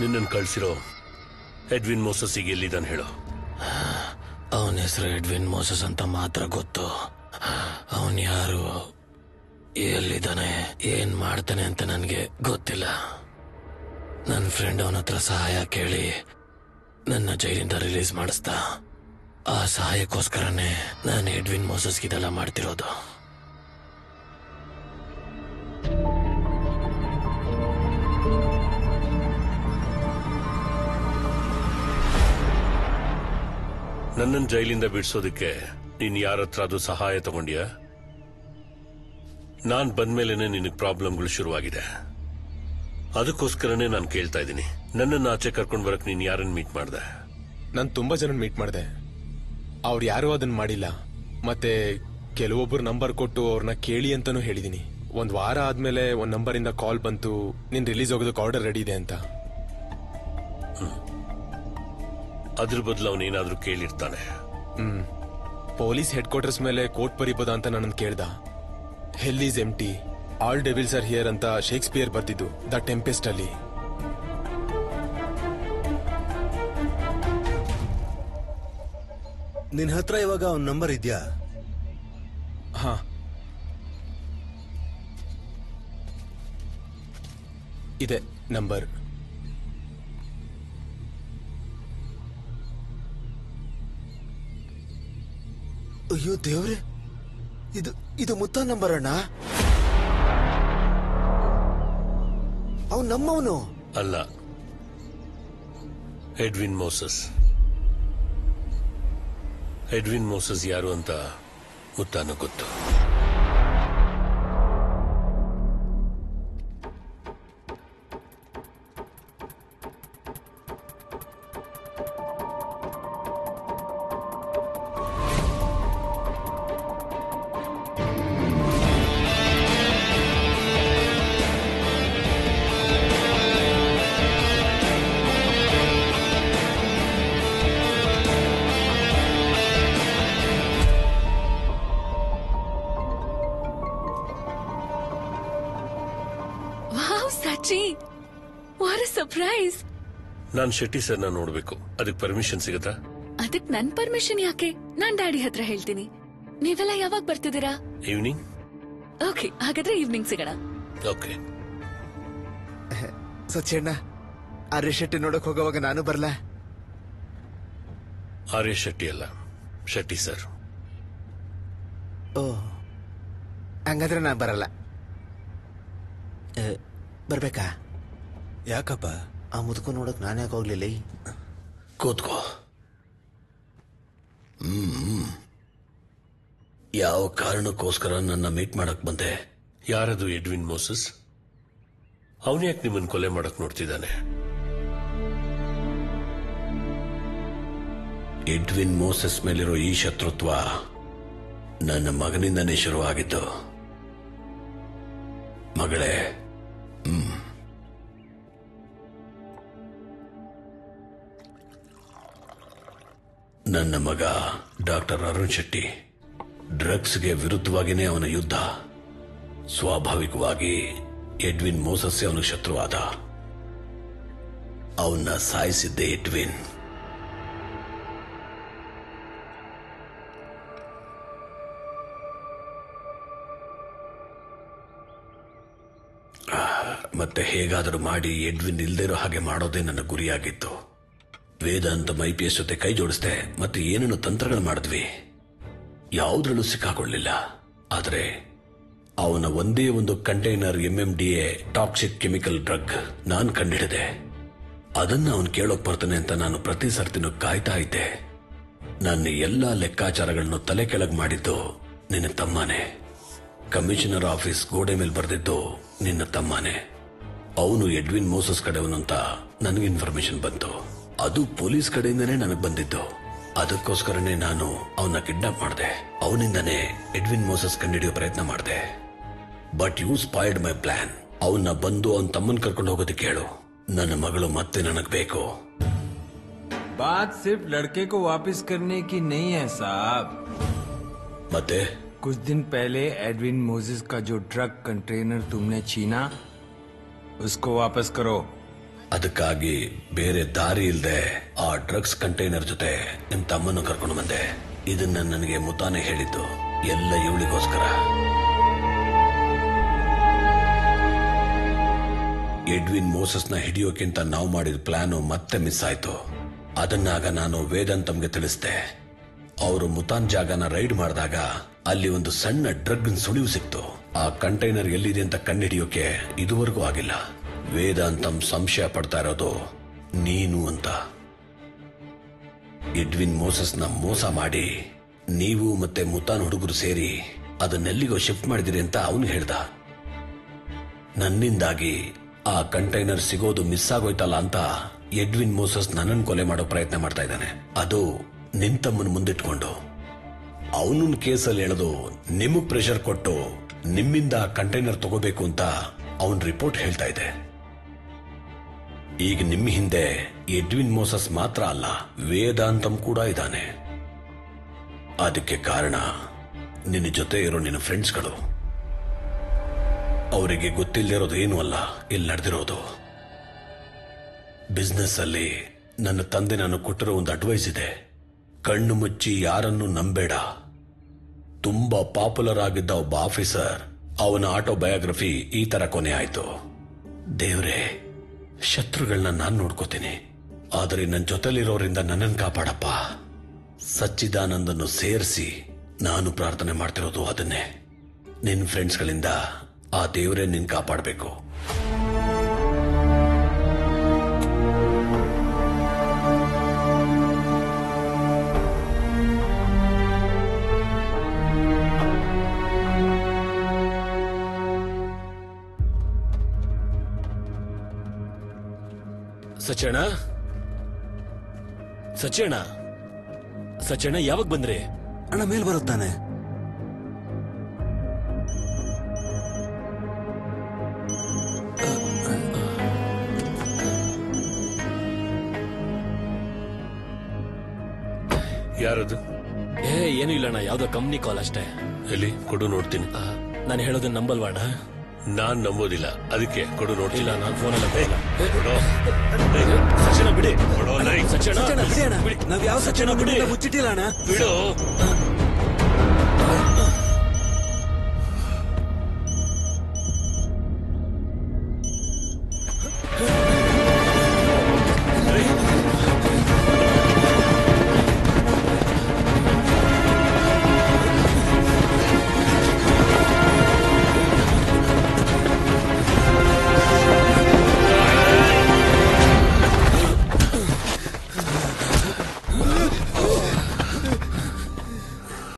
ನಿನ್ನನ್ನು ಕಳಿಸಿರೋ Edwin Moses ಈಗ ಎಲ್ಲಿದ್ದಾನೆ ಹೇಳು. ಅವನ ಹೆಸರು ಎಡ್ವಿನ್ ಮೋಸಸ್ ಅಂತ ಮಾತ್ರ ಗೊತ್ತು. ಅವನ್ ಯಾರು, ಎಲ್ಲಿದ್ದಾನೆ, ಏನ್ ಮಾಡ್ತಾನೆ ಅಂತ ನನಗೆ ಗೊತ್ತಿಲ್ಲ. ನನ್ನ ಫ್ರೆಂಡ್ ಅವನ ಹತ್ರ ಸಹಾಯ ಕೇಳಿ ನನ್ನ ಜೈಲಿಂದ ರಿಲೀಸ್ ಮಾಡಿಸ್ದ. ಆ ಸಹಾಯಕ್ಕೋಸ್ಕರನೇ ನಾನು ಎಡ್ವಿನ್ ಮೋಸಸ್ಗೆ ಇದೆಲ್ಲ ಮಾಡ್ತಿರೋದು. ನನ್ನನ್ನು ಜೈಲಿಂದ ಬಿಡಿಸೋದಕ್ಕೆ ನೀನ್ ಯಾರ ಹತ್ರ ಅದು ಸಹಾಯ ತಗೊಂಡ್ಯಾ? ನಾನ್ ಬಂದ್ಮೇಲೆನೆ ನಿನಗೆ ಪ್ರಾಬ್ಲಮ್ಗಳು ಶುರುವಾಗಿದೆ. ಅದಕ್ಕೋಸ್ಕರನೇ ನಾನು ಕೇಳ್ತಾ ಇದ್ದೀನಿ, ನನ್ನನ್ನು ಆಚೆ ಕರ್ಕೊಂಡ್ ಬರಕ್ ನೀನ್ ಯಾರನ್ನ ಮೀಟ್ ಮಾಡ್ದೆ? ನಾನು ತುಂಬಾ ಜನ ಮೀಟ್ ಮಾಡಿದೆ. ಅವ್ರು ಯಾರು ಅದನ್ನ ಮಾಡಿಲ್ಲ. ಮತ್ತೆ ಕೆಲವೊಬ್ರು ನಂಬರ್ ಕೊಟ್ಟು ಅವ್ರನ್ನ ಕೇಳಿ ಅಂತಾನೂ ಹೇಳಿದೀನಿ. ಒಂದ್ ವಾರ ಆದ್ಮೇಲೆ ಒಂದ್ ನಂಬರ್ ಇಂದ ಕಾಲ್ ಬಂತು, ನಿನ್ ರಿಲೀಸ್ ಹೋಗೋದಕ್ಕೆ ಆರ್ಡರ್ ರೆಡಿ ಇದೆ ಅಂತ. ಅದ್ರ ಬದಲು ಅವನೇನಾದ್ರೂ ಕೇಳಿರ್ತಾನೆ. ಪೊಲೀಸ್ ಹೆಡ್ ಕ್ವಾರ್ಟರ್ಸ್ ಮೇಲೆ ಕೋರ್ಟ್ ಬರೀಬೋದ ಅಂತ ನನ್ನ ಕೇಳ್ದ. Hell is empty, all devils are here ಅಂತ ಶೇಕ್ಸ್ಪಿಯರ್ ಬರ್ತಿದ್ದು ದ ಟೆಂಪೆಸ್ಟ್ ಅಲ್ಲಿ. ನಿನ್ ಹತ್ರ ಇವಾಗ ಅವನ ನಂಬರ್ ಇದೆಯಾ? ಹಾ, ಇದೆ ನಂಬರ್. ಅಯ್ಯೋ ದೇವ್ರೆ, ಇದು ಮುತ್ತ ನಂಬರ್ ಅಣ್ಣ. ಅವನು ನಮ್ಮವನು ಅಲ್ಲ, ಎಡ್ವಿನ್ ಮೋಸಸ್. ಎಡ್ವಿನ್ ಮೋಸಸ್ ಯಾರು ಅಂತ ಮುತ್ತಾನು ಗೊತ್ತು. ಸರ್ಪ್ರೈಸ್. ನಾನ್ ಶೆಟ್ಟಿ ಸರ್ನ ನೋಡ್ಬೇಕು, ಅದಕ್ಕೆ ಪರ್ಮಿಷನ್ ಸಿಗತ್ತಾ? ಅದಕ್ ನನ್ ಪರ್ಮಿಷನ್ ಯಾಕೆ? ನಾನ್ ಡ್ಯಾಡಿ ಹತ್ರ ಹೇಳ್ತೀನಿ. ನೀವೆಲ್ಲ ಯಾವಾಗ ಬರ್ತಿದ್ದೀರಾ? ಈವ್ನಿಂಗ್. ಓಕೆ, ಹಾಗಾದ್ರೆ ಈವ್ನಿಂಗ್ ಸಿಗೋಣ. ಓಕೆ. ಸಚ್ಚಣ್ಣ, ಆರ್ಯ ಶೆಟ್ಟಿ ನೋಡಕ್ ಹೋಗೋವಾಗ ನಾನು ಬರ್ಲಾ? ಆರ್ಯ ಶೆಟ್ಟಿ ಅಲ್ಲ, ಶೆಟ್ಟಿ ಸರ್. ಓ, ಹಂಗಾದ್ರೆ ನಾ ಬರಲ್ಲ. ಬರ್ಬೇಕಾ? ಯಾಕಪ್ಪ? ಆ ಮುದುಕು ನೋಡಕ್ ನಾನು ಯಾಕೆ ಹೋಗ್ಲಿಲ್ಲ? ಕೂತ್ಕೋ. ಯಾವ ಕಾರಣಕ್ಕೋಸ್ಕರ ನನ್ನ ಮೀಟ್ ಮಾಡಕ್ ಬಂದೆ? ಯಾರದು ಎಡ್ವಿನ್ ಮೋಸಸ್? ಅವನು ಯಾಕೆ ನಿಮ್ಮನ್ನು ಕೊಲೆ ಮಾಡಕ್ ನೋಡ್ತಿದ್ದಾನೆ? ಎಡ್ವಿನ್ ಮೋಸಸ್ ಮೇಲಿರೋ ಈ ಶತ್ರುತ್ವ ನನ್ನ ಮಗನಿಂದನೇ ಶುರುವಾಗಿತ್ತು. ಮಗಳೇ, ನನ್ನ ಮಗ ಡಾಕ್ಟರ್ ಅರುಣ್ ಶೆಟ್ಟಿ. ಡ್ರಗ್ಸ್ಗೆ ವಿರುದ್ಧವಾಗಿನೇ ಅವನ ಯುದ್ಧ. ಸ್ವಾಭಾವಿಕವಾಗಿ ಎಡ್ವಿನ್ ಮೋಸಸ್ ಅವನ ಶತ್ರುವಾದ. ಅವನ್ನ ಸಾಯಿಸಿದ್ದೆ ಎಡ್ವಿನ್. ಮತ್ತೆ ಹೇಗಾದರೂ ಮಾಡಿ ಎಡ್ವಿನ್ ಇಲ್ದಿರೋ ಹಾಗೆ ಮಾಡೋದೇ ನನ್ನ ಗುರಿಯಾಗಿತ್ತು. ವೇದಾಂತ ಐಪಿಎಸ್ ಜೊತೆ ಕೈ ಜೋಡಿಸ್ದೆ, ಮತ್ತೆ ಏನೇನು ತಂತ್ರಗಳು ಮಾಡಿದ್ವಿ. ಯಾವುದ್ರಲ್ಲೂ ಸಿಕ್ಕಾಕೊಳ್ಳಿಲ್ಲ. ಆದರೆ ಅವನ ಒಂದೇ ಒಂದು container MMDA toxic chemical drug ನಾನು ಕಂಡಿಡಿದೆ. ಅದನ್ನ ಅವನು ಕೇಳೋಕ್ ಬರ್ತಾನೆ ಅಂತ ನಾನು ಪ್ರತಿ ಸರ್ತಿನೂ ಕಾಯ್ತಾ ಇದ್ದೆ. ನನ್ನ ಎಲ್ಲಾ ಲೆಕ್ಕಾಚಾರಗಳನ್ನು ತಲೆ ಕೆಳಗೆ ಮಾಡಿದ್ದು ನಿನ್ನ ತಮ್ಮನೇ. ಕಮಿಷನರ್ ಆಫೀಸ್ ಗೋಡೆ ಮೇಲೆ ಬರೆದಿದ್ದು ನಿನ್ನ ತಮ್ಮನೇ. ಅವನು ಎಡ್ವಿನ್ ಮೋಸಸ್ ಕಡೆಯವನು ಅಂತ ನನಗೆ ಇನ್ಫಾರ್ಮೇಶನ್ ಬಂತು. ಅದು ಪೊಲೀಸ್ ಕಡೆಯಿಂದನೇ ನನಗೆ ಬಂದಿದ್ದು. ಅದಕ್ಕೋಸ್ಕರನೇ ನಾನು ಅವನ್ನ ಕಿಡ್ನಾಪ್ ಮಾಡಿದೆ. ಅವನಿಂದನೇ ಎಡ್ವಿನ್ ಮೋಸಸ್ ಕಂಡಿಡಿಯೋ ಪ್ರಯತ್ನ ಮಾಡಿದೆ. But you spoiled my plan. ಅವನ್ನ ಬಂದು ಅವನ ತಮ್ಮನ್ ಕರ್ಕೊಂಡು ಹೋಗೋದಕ್ಕೆ ಹೇಳು. ನನ್ನ ಮಗಳು ಮತ್ತೆ ನನಗ್ ಬೇಕು. बात सिर्फ लड़के को वापस करने की नहीं है साहब. ಮತ್ತೆ कुछ दिन पहले एडविन मोसेस का जो ड्रग कंटेनर तुमने छीना, उसको वापस करो. ಅದಕ್ಕಾಗಿ ಬೇರೆ ದಾರಿ ಇಲ್ಲದೆ ಆ ಡ್ರಗ್ಸ್ ಕಂಟೈನರ್ ಜೊತೆ ನಿಮ್ ತಮ್ಮನ್ನು ಕರ್ಕೊಂಡು ಬಂದೆ. ಇದನ್ನ ನನಗೆ ಮುತಾನೆ ಹೇಳಿದ್ದು ಎಲ್ಲ ಇವಳಿಗೋಸ್ಕರ. ಎಡ್ವಿನ್ ಮೋಸಸ್ನ ಹಿಡಿಯೋಕ್ಕಿಂತ ನಾವು ಮಾಡಿದ ಪ್ಲಾನು ಮತ್ತೆ ಮಿಸ್ ಆಯ್ತು. ಅದನ್ನಾಗ ನಾನು ವೇದಾಂತಮ್ಗೆ ತಿಳಿಸ್ದೆ. ಅವರು ಮುತಾನ್ ಜಾಗನ ರೈಡ್ ಮಾಡಿದಾಗ ಅಲ್ಲಿ ಒಂದು ಸಣ್ಣ ಡ್ರಗ್ ಸುಳಿವು ಸಿಕ್ತು. ಆ ಕಂಟೈನರ್ ಎಲ್ಲಿದೆ ಅಂತ ಕಂಡುಹಿಡಿಯೋಕೆ ಇದುವರೆಗೂ ಆಗಿಲ್ಲ. ವೇದಾಂತಂ ಸಂಶಯ ಪಡ್ತಾ ಇರೋದು ನೀನು ಅಂತ. ಎಡ್ವಿನ್ ಮೋಸಸ್ನ ಮೋಸ ಮಾಡಿ ನೀವು ಮತ್ತೆ ಮುತಾನ್ ಹುಡುಗರು ಸೇರಿ ಅದನ್ನೆಲ್ಲಿಗೋ ಶಿಫ್ಟ್ ಮಾಡಿದಿರಿ ಅಂತ ಅವನು ಹೇಳ್ದ. ನನ್ನಿಂದಾಗಿ ಆ ಕಂಟೈನರ್ ಸಿಗೋದು ಮಿಸ್ ಆಗೋಯ್ತಲ್ಲ ಅಂತ ಎಡ್ವಿನ್ ಮೋಸಸ್ ನನ್ನನ್ನು ಕೊಲೆ ಮಾಡೋ ಪ್ರಯತ್ನ ಮಾಡ್ತಾ ಇದ್ದಾನೆ. ಅದು ನಿಂತಮ್ಮನ ಮುಂದಿಟ್ಕೊಂಡು ಅವನನ್ನ ಕೇಸಲ್ಲಿ ಎಳೆದು ನಿಮಗ್ ಪ್ರೆಷರ್ ಕೊಟ್ಟು ನಿಮ್ಮಿಂದ ಆ ಕಂಟೈನರ್ ತಗೋಬೇಕು ಅಂತ ಅವನ್ ರಿಪೋರ್ಟ್ ಹೇಳ್ತಾ ಇದೆ. ಈಗ ನಿಮ್ಮ ಹಿಂದೆ ಎಡ್ವಿನ್ ಮೋಸಸ್ ಮಾತ್ರ ಅಲ್ಲ, ವೇದಾಂತಂ ಕೂಡ ಇದ್ದಾನೆ. ಅದಕ್ಕೆ ಕಾರಣ ನಿನ್ನ ಜೊತೆ ಇರೋ ನಿನ್ನ ಫ್ರೆಂಡ್ಸ್ಗಳು. ಅವರಿಗೆ ಗೊತ್ತಿಲ್ಲದಿರೋದು ಏನೂ ಅಲ್ಲ ಇಲ್ಲಿ ನಡೆದಿರೋದು. ಬಿಸ್ನೆಸ್ ಅಲ್ಲಿ ನನ್ನ ತಂದೆ ನಾನು ಕೊಟ್ಟಿರೋ ಒಂದು ಅಡ್ವೈಸ್ ಇದೆ. ಕಣ್ಣು ಮುಚ್ಚಿ ಯಾರನ್ನು ನಂಬೇಡ. ತುಂಬಾ ಪಾಪ್ಯುಲರ್ ಆಗಿದ್ದ ಒಬ್ಬ ಆಫೀಸರ್, ಅವನ ಆಟೋಬಯೋಗ್ರಫಿ ಈ ತರ ಕೊನೆ ಆಯ್ತು. ದೇವ್ರೆ, ಶತ್ರುಗಳನ್ನ ನಾನು ನೋಡ್ಕೋತೀನಿ, ಆದರೆ ನನ್ನ ಜೊತೆಲಿರೋರಿಂದ ನನ್ನನ್ನು ಕಾಪಾಡಪ್ಪ. ಸಚ್ಚಿದಾನಂದನ್ನು ಸೇರಿಸಿ ನಾನು ಪ್ರಾರ್ಥನೆ ಮಾಡ್ತಿರೋದು ಅದನ್ನೇ. ನಿನ್ನ ಫ್ರೆಂಡ್ಸ್ಗಳಿಂದ ಆ ದೇವರೇ ನಿನ್ ಕಾಪಾಡಬೇಕು. ಸಚಣ್ಣ, ಸಚಣ್ಣ, ಸಚಣ್ಣ ಯಾವಾಗ ಬಂದ್ರಿ? ಅಣ್ಣ ಮೇಲ್ ಬರುತ್ತಾನೆ. ಯಾರದು? ಏನು ಇಲ್ಲಣ್ಣ, ಯಾವ್ದೋ ಕಂಪ್ನಿ ಕಾಲ್ ಅಷ್ಟೇ. ಎಲ್ಲಿ ಕೊಡು ನೋಡ್ತೀನಿ. ನಾನು ಹೇಳೋದನ್ನ ನಂಬಲ್ವಾಣ? ನಾನ್ ನಂಬೋದಿಲ್ಲ, ಅದಕ್ಕೆ ಕೊಡು ನೋಡ್ತೀನಿ. ಇಲ್ಲ, ನಾನು ಫೋನಲ್ಲ ಸಚಿನ ಬಿಡಿ. ಸಚಿನ ನಾವ್ ಯಾವ ಸಚಿನ ಮುಚ್ಚಿಟ್ಟಿಲ್ಲ ಅಣ್ಣ. ಬಿಡು.